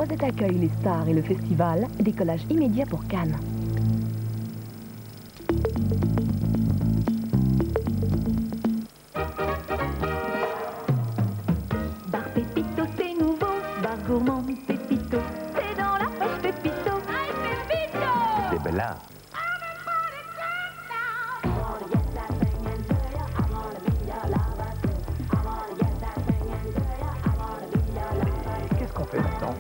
Rosette accueille les stars et le festival, décollage immédiat pour Cannes. Bar Pépito, c'est nouveau, bar gourmand Pépito, c'est dans la poche Pépito. Aïe Pépito! C'est Bella. Qu'est-ce qu'on fait maintenant?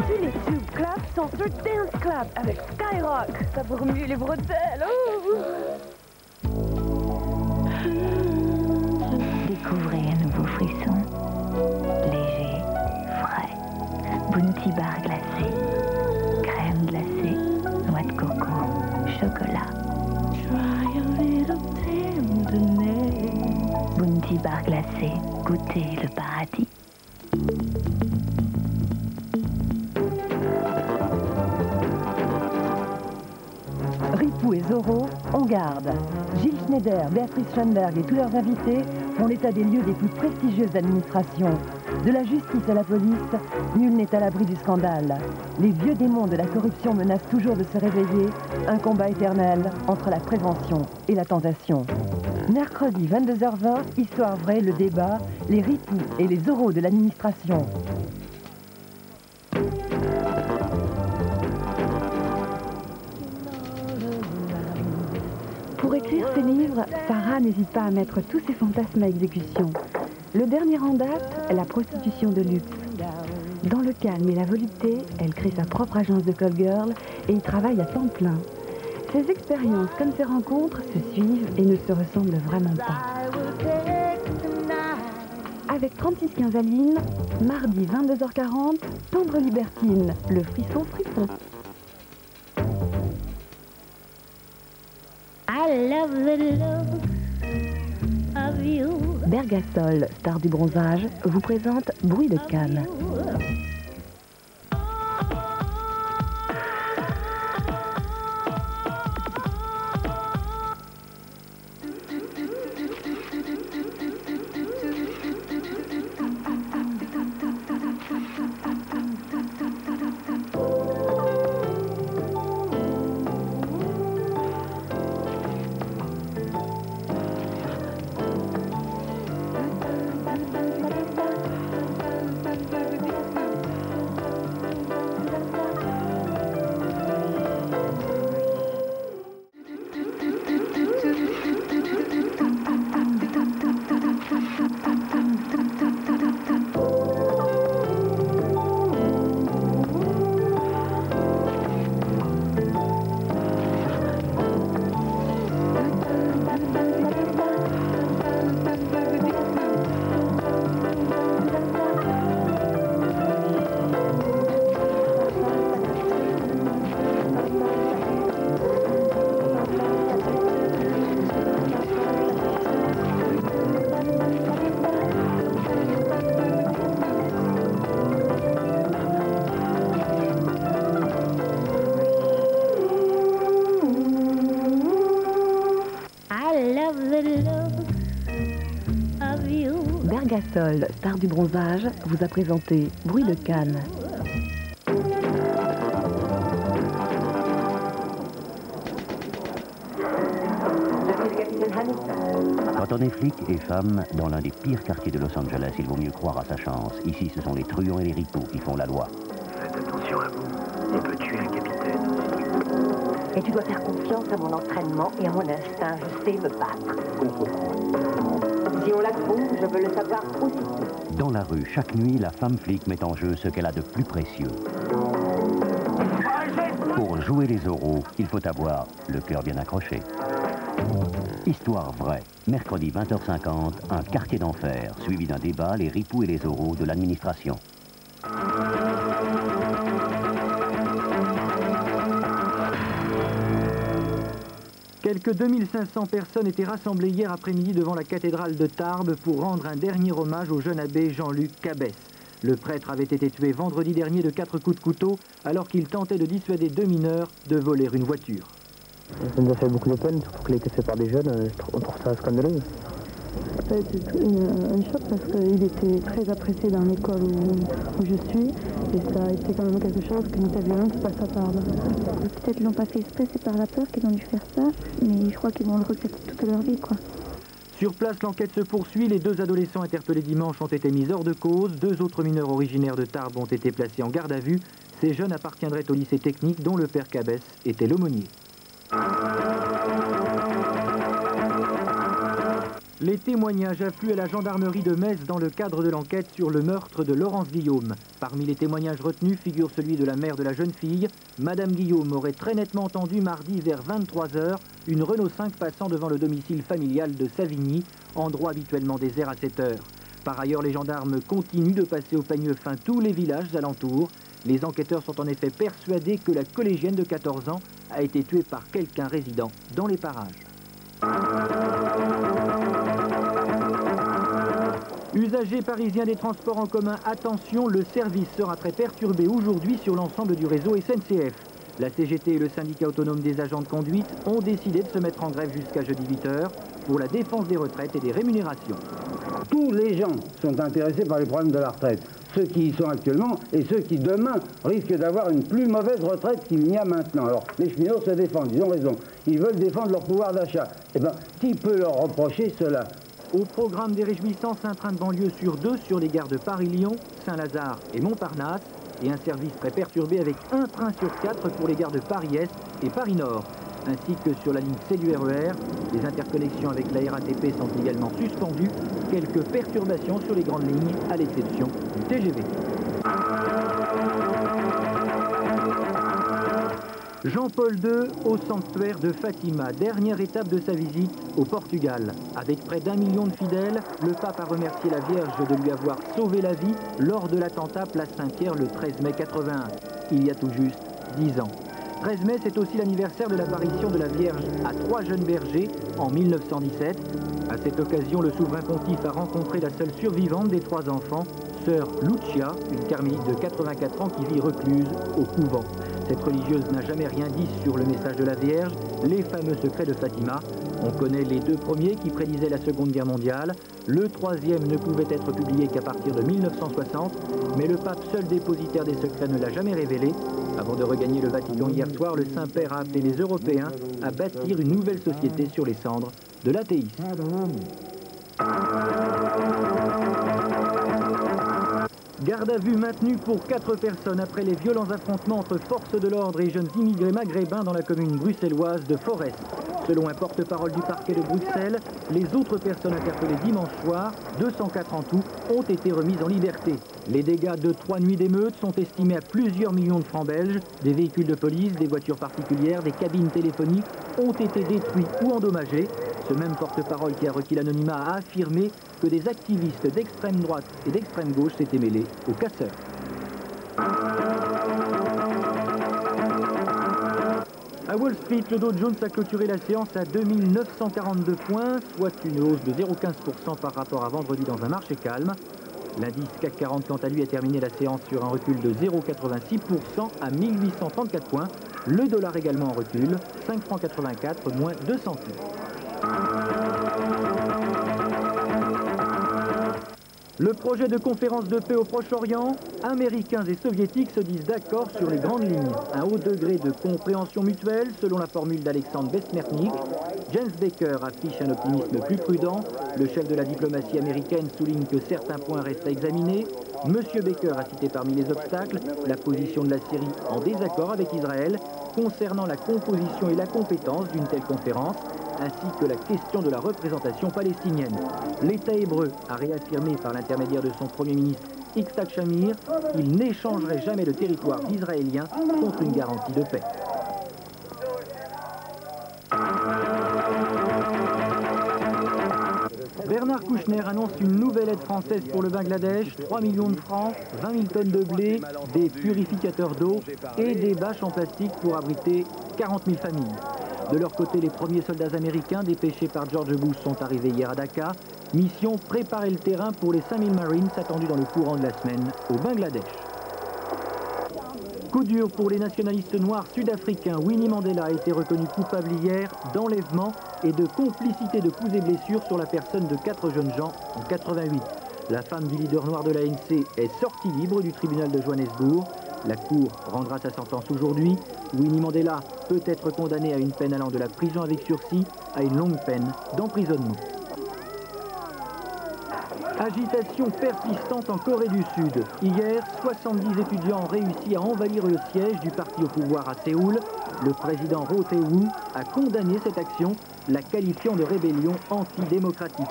Tous les Tube Clubs sont sur Dance Club avec Skyrock. Ça pour mieux les bretelles. Découvrez un nouveau frisson, léger, frais. Bounty bar glacé, crème glacée, noix de coco, chocolat. Try a little tenderness. Bounty bar glacé, goûtez le paradis. Ripou et Zorro, on garde. Gilles Schneider, Béatrice Schoenberg et tous leurs invités font l'état des lieux des plus prestigieuses administrations. De la justice à la police, nul n'est à l'abri du scandale. Les vieux démons de la corruption menacent toujours de se réveiller, un combat éternel entre la prévention et la tentation. Mercredi 22h20, Histoire vraie, le débat, les Ripoux et les Zorros de l'administration. Pour écrire ses livres, Sarah n'hésite pas à mettre tous ses fantasmes à exécution. Le dernier en date, la prostitution de luxe. Dans le calme et la volupté, elle crée sa propre agence de call girl et y travaille à temps plein. Ses expériences comme ses rencontres se suivent et ne se ressemblent vraiment pas. Avec 3615 Aline, mardi 22h40, Tendre Libertine, le frisson fripon. I love the love of you. Bergasol, star du bronzage, vous présente Bruit de Cannes. Bergasol, star du bronzage, vous a présenté Bruit de Cannes. Quand on est flic et femme dans l'un des pires quartiers de Los Angeles, il vaut mieux croire à sa chance. Ici, ce sont les truands et les ripoux qui font la loi. Faites attention à vous. On peut tuer un capitaine. Et tu dois faire confiance à mon entraînement et à mon instinct. Je sais me battre. Si on la trouve, je veux le savoir aussi. Dans la rue, chaque nuit, la femme flic met en jeu ce qu'elle a de plus précieux. Pour jouer les Zorros, il faut avoir le cœur bien accroché. Histoire vraie, mercredi 20h50, un quartier d'enfer, suivi d'un débat, les Ripoux et les Zorros de l'administration. Quelques 2500 personnes étaient rassemblées hier après-midi devant la cathédrale de Tarbes pour rendre un dernier hommage au jeune abbé Jean-Luc Cabès. Le prêtre avait été tué vendredi dernier de 4 coups de couteau alors qu'il tentait de dissuader 2 mineurs de voler une voiture. Ça nous a fait beaucoup de peine, surtout que les cassés par des jeunes, on trouve ça scandaleux. Ça a été un choc parce qu'il était très apprécié dans l'école où je suis et ça a été quand même quelque chose qu'une telle violence passe à table. Peut-être qu'ils l'ont pas fait exprès, c'est par la peur qu'ils ont dû faire ça, mais je crois qu'ils vont le regretter toute leur vie, quoi. Sur place, l'enquête se poursuit. Les 2 adolescents interpellés dimanche ont été mis hors de cause. 2 autres mineurs originaires de Tarbes ont été placés en garde à vue. Ces jeunes appartiendraient au lycée technique dont le père Cabès était l'aumônier. Les témoignages affluent à la gendarmerie de Metz dans le cadre de l'enquête sur le meurtre de Laurence Guillaume. Parmi les témoignages retenus figure celui de la mère de la jeune fille. Madame Guillaume aurait très nettement entendu mardi vers 23 h une Renault 5 passant devant le domicile familial de Savigny, endroit habituellement désert à cette heure. Par ailleurs, les gendarmes continuent de passer au peigne fin tous les villages alentours. Les enquêteurs sont en effet persuadés que la collégienne de 14 ans a été tuée par quelqu'un résidant dans les parages. Usagers parisiens des transports en commun, attention, le service sera très perturbé aujourd'hui sur l'ensemble du réseau SNCF. La CGT et le syndicat autonome des agents de conduite ont décidé de se mettre en grève jusqu'à jeudi 8 h pour la défense des retraites et des rémunérations. Tous les gens sont intéressés par les problèmes de la retraite. Ceux qui y sont actuellement et ceux qui demain risquent d'avoir une plus mauvaise retraite qu'il n'y a maintenant. Alors les cheminots se défendent, ils ont raison. Ils veulent défendre leur pouvoir d'achat. Eh bien, qui peut leur reprocher cela ? Au programme des réjouissances, un train de banlieue sur 2 sur les gares de Paris-Lyon, Saint-Lazare et Montparnasse, et un service très perturbé avec un train sur 4 pour les gares de Paris-Est et Paris-Nord, ainsi que sur la ligne C du RER. Les interconnexions avec la RATP sont également suspendues. Quelques perturbations sur les grandes lignes, à l'exception du TGV. Jean-Paul II au sanctuaire de Fatima, dernière étape de sa visite au Portugal. Avec près d'1 million de fidèles, le pape a remercié la Vierge de lui avoir sauvé la vie lors de l'attentat place Saint-Pierre le 13 mai 81, il y a tout juste 10 ans. 13 mai, c'est aussi l'anniversaire de l'apparition de la Vierge à 3 jeunes bergers en 1917. À cette occasion, le souverain pontife a rencontré la seule survivante des 3 enfants, sœur Lucia, une carmélite de 84 ans qui vit recluse au couvent. Cette religieuse n'a jamais rien dit sur le message de la Vierge, les fameux secrets de Fatima. On connaît les 2 premiers qui prédisaient la Seconde Guerre mondiale. Le 3e ne pouvait être publié qu'à partir de 1960, mais le pape, seul dépositaire des secrets, ne l'a jamais révélé. Avant de regagner le Vatican hier soir, le Saint-Père a appelé les Européens à bâtir une nouvelle société sur les cendres de l'athéisme. Garde à vue maintenue pour 4 personnes après les violents affrontements entre forces de l'ordre et jeunes immigrés maghrébins dans la commune bruxelloise de Forest. Selon un porte-parole du parquet de Bruxelles, les autres personnes interpellées dimanche soir, 204 en tout, ont été remises en liberté. Les dégâts de 3 nuits d'émeute sont estimés à plusieurs millions de francs belges. Des véhicules de police, des voitures particulières, des cabines téléphoniques ont été détruits ou endommagés. Ce même porte-parole qui a requis l'anonymat a affirmé que des activistes d'extrême droite et d'extrême gauche s'étaient mêlés aux casseurs. À Wall Street, le Dow Jones a clôturé la séance à 2942 points, soit une hausse de 0,15% par rapport à vendredi dans un marché calme. L'indice CAC 40, quant à lui, a terminé la séance sur un recul de 0,86% à 1834 points. Le dollar également en recul, 5,84 francs, moins 2 centimes. Le projet de conférence de paix au Proche-Orient, Américains et Soviétiques se disent d'accord sur les grandes lignes. Un haut degré de compréhension mutuelle, selon la formule d'Alexandre Besmernik. James Baker affiche un optimisme plus prudent. Le chef de la diplomatie américaine souligne que certains points restent à examiner. Monsieur Baker a cité parmi les obstacles la position de la Syrie en désaccord avec Israël concernant la composition et la compétence d'une telle conférence, ainsi que la question de la représentation palestinienne. L'État hébreu a réaffirmé par l'intermédiaire de son Premier ministre Yitzhak Shamir qu'il n'échangerait jamais le territoire d'Israéliens contre une garantie de paix. Bernard Kouchner annonce une nouvelle aide française pour le Bangladesh, 3 millions de francs, 20 000 tonnes de blé, des purificateurs d'eau et des bâches en plastique pour abriter 40 000 familles. De leur côté, les premiers soldats américains dépêchés par George Bush sont arrivés hier à Dhaka. Mission préparer le terrain pour les 5000 Marines attendus dans le courant de la semaine au Bangladesh. Coup dur pour les nationalistes noirs sud-africains. Winnie Mandela a été reconnu coupable hier d'enlèvement et de complicité de coups et blessures sur la personne de 4 jeunes gens en 88. La femme du leader noir de l'ANC est sortie libre du tribunal de Johannesburg. La Cour rendra sa sentence aujourd'hui. Winnie Mandela peut être condamné à une peine allant de la prison avec sursis à une longue peine d'emprisonnement. Agitation persistante en Corée du Sud. Hier, 70 étudiants ont réussi à envahir le siège du parti au pouvoir à Séoul. Le président Roh Tae-woo a condamné cette action, la qualifiant de rébellion antidémocratique.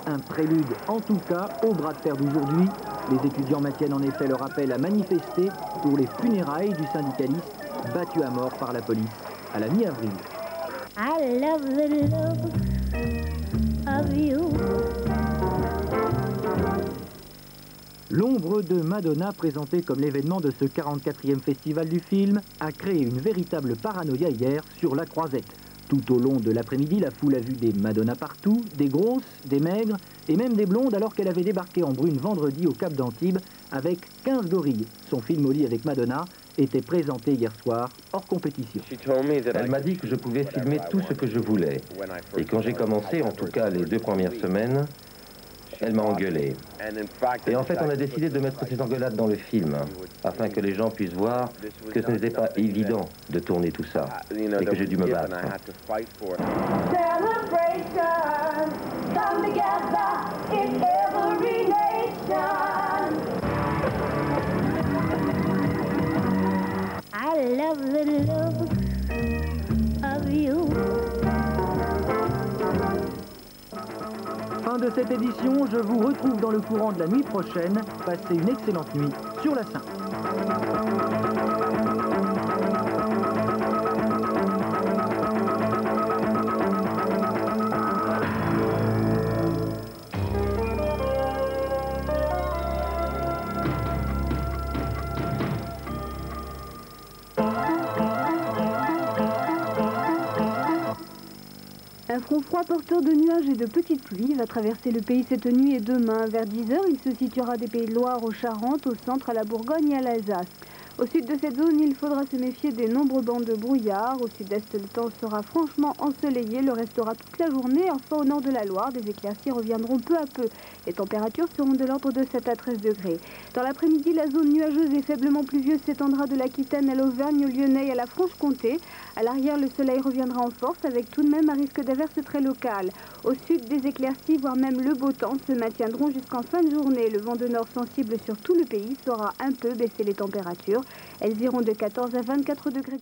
Un prélude, en tout cas, au bras de fer d'aujourd'hui. Les étudiants maintiennent en effet leur appel à manifester pour les funérailles du syndicaliste battu à mort par la police à la mi-avril. I love the love of you. L'ombre de Madonna, présentée comme l'événement de ce 44e festival du film, a créé une véritable paranoïa hier sur la Croisette. Tout au long de l'après-midi, la foule a vu des Madonna partout, des grosses, des maigres et même des blondes alors qu'elle avait débarqué en brune vendredi au Cap d'Antibes avec 15 gorilles. Son film au lit avec Madonna était présenté hier soir hors compétition. Elle m'a dit que je pouvais filmer tout ce que je voulais. Et quand j'ai commencé, en tout cas les 2 premières semaines, elle m'a engueulé. Et en fait, on a décidé de mettre ces engueulades dans le film, afin que les gens puissent voir que ce n'était pas évident de tourner tout ça, et que j'ai dû me battre. I love the love of you. Fin de cette édition, je vous retrouve dans le courant de la nuit prochaine. Passez une excellente nuit sur la 5. Un front froid porteur de nuages et de petites pluies va traverser le pays cette nuit et demain. Vers 10h, il se situera des Pays de Loire aux Charentes, au centre, à la Bourgogne et à l'Alsace. Au sud de cette zone, il faudra se méfier des nombreux bancs de brouillard. Au sud-est, le temps sera franchement ensoleillé, le restera toute la journée. Enfin, au nord de la Loire, des éclaircies reviendront peu à peu. Les températures seront de l'ordre de 7 à 13 degrés. Dans l'après-midi, la zone nuageuse et faiblement pluvieuse s'étendra de l'Aquitaine à l'Auvergne, au Lyonnais et à la Franche-Comté. À l'arrière, le soleil reviendra en force avec tout de même un risque d'averse très local. Au sud, des éclaircies, voire même le beau temps, se maintiendront jusqu'en fin de journée. Le vent de nord sensible sur tout le pays saura un peu baisser les températures. Elles iront de 14 à 24 degrés.